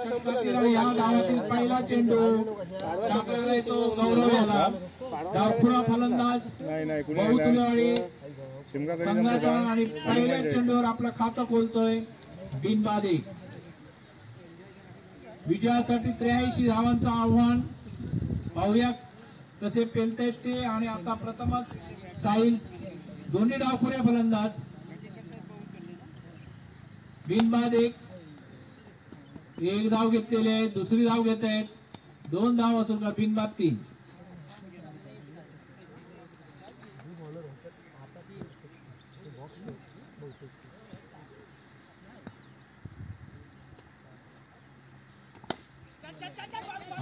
या धावातील पहिला चेंडू टाकलेला तो गौरव याला डावखुरा फलंदाज बहुतुलेवाडी संघाचा आणि पहिल्या चेंडूवर आपलं खातं खोलतोय बिनबाद एक. विजयासाठी 83 धावांचं आव्हान. पाहूया कसे पेलतायत ते. आणि आता प्रथमच साहिल दोन्ही डावखुरे फलंदाज बिनबाद एक. एक धाव घेतलेले आहे, दुसरी धाव घेत आहेत, 2 धाव असून का बिनबाद 3.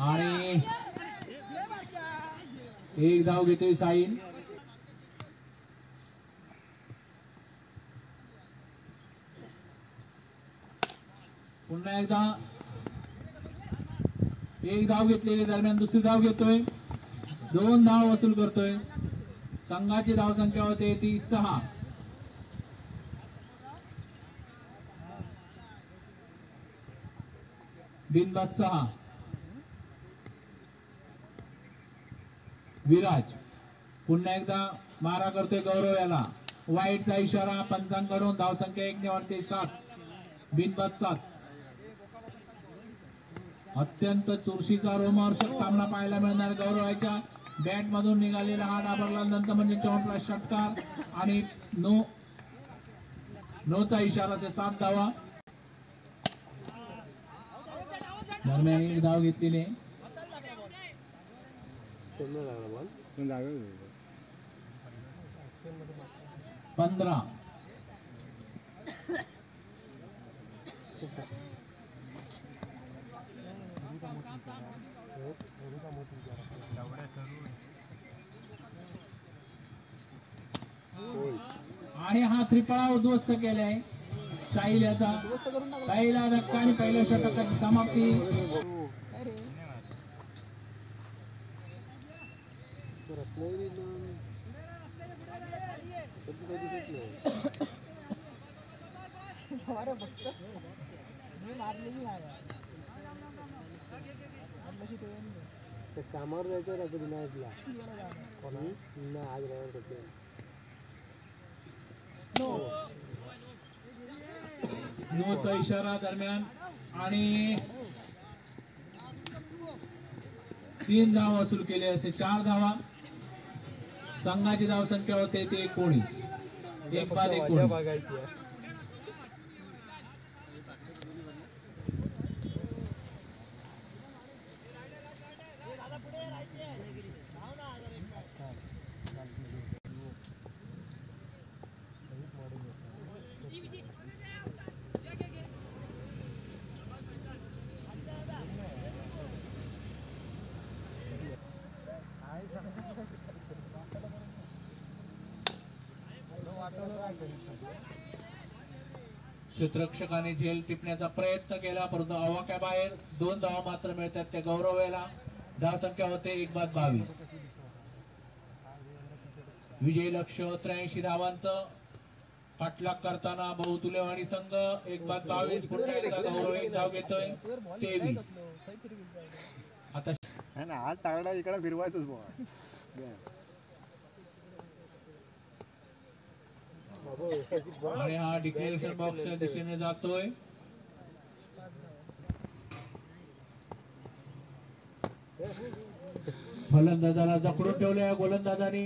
आणि एक धाव घेतोय साईन. पुन्हा एकदा एक धाव घेतलेली दरम्यान दुसरी धाव घेतोय, 2 धाव वसूल करतोय. संघाची धाव संख्या होते ती 6. बिनबाद 6. विराज पुन्हा एकदा मारा करतोय गौरव याला. वाईटचा इशारा पंचांकडून. धाव संख्या 1 ने वाढते 7. बिनबाद 7. अत्यंत चुरशीचा रोमांचक सामना पाहायला मिळणार. गौरवाच्या बॅट मधून निघालेला हा डाबरला नंतर म्हणजे चौंटला षटकार आणि नोचा इशारा ते 7 धावा. दरम्यान एक धाव घेतलेली 15. आणि हा त्रिफळा उद्ध्वस्त केलाय साहिल याचा. पहिला धक्का आणि पहिल्या षटकाची समाप्ती. कामावर जायचं राहतो विनायकला आज राहणार होते. नोचा इशारा दरम्यान आणि 3 धाव वसूल केले असे 4 धावा. संघाची धाव संख्या होते ते 19. एक बाद 19. क्षेत्ररक्षकाने झेल टिपण्याचा प्रयत्न केला परंतु आवाक्याबाहेर 2 धावा मात्र मिळतात त्या गौरवेला. धाव संख्या होते 1 बाद 22. विजय लक्ष्य 83 धावांचं. पाठलाग करताना बहुतुलेवाडी संघ 1 बाद 22. पुन्हा एकदा गौरव 1 धाव घेतोय 23. आता आज तागडा इकडे फिरवायचंच बुवा. आणि हा डिक्लेरेशन बॉक्सच्या दिशेने जातोय. फलंदाजाला जखडून ठेवलं या गोलंदाजाने.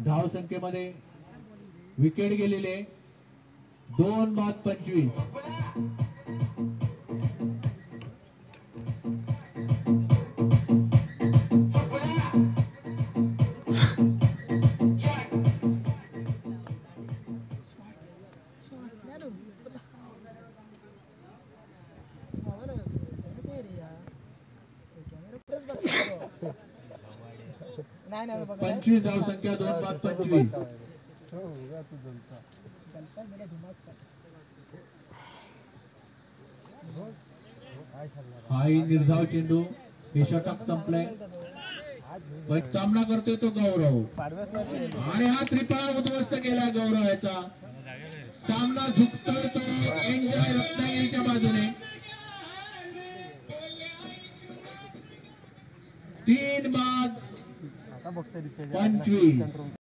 धाव संख्येमध्ये विकेट गेलेले 2 बाद 25. पंचवीस धाव संख्या 2 बाद 25. हा निर्धाव चेंडू हे षटक संपलंय. सामना करतोय तो गौरव आणि हा त्रिफळा उद्ध्वस्त केला गौरवाचा. सामना झुकतोय तो एन्जॉय रत्नागिरीच्या बाजूने. 3 बाद आता बघतोय 25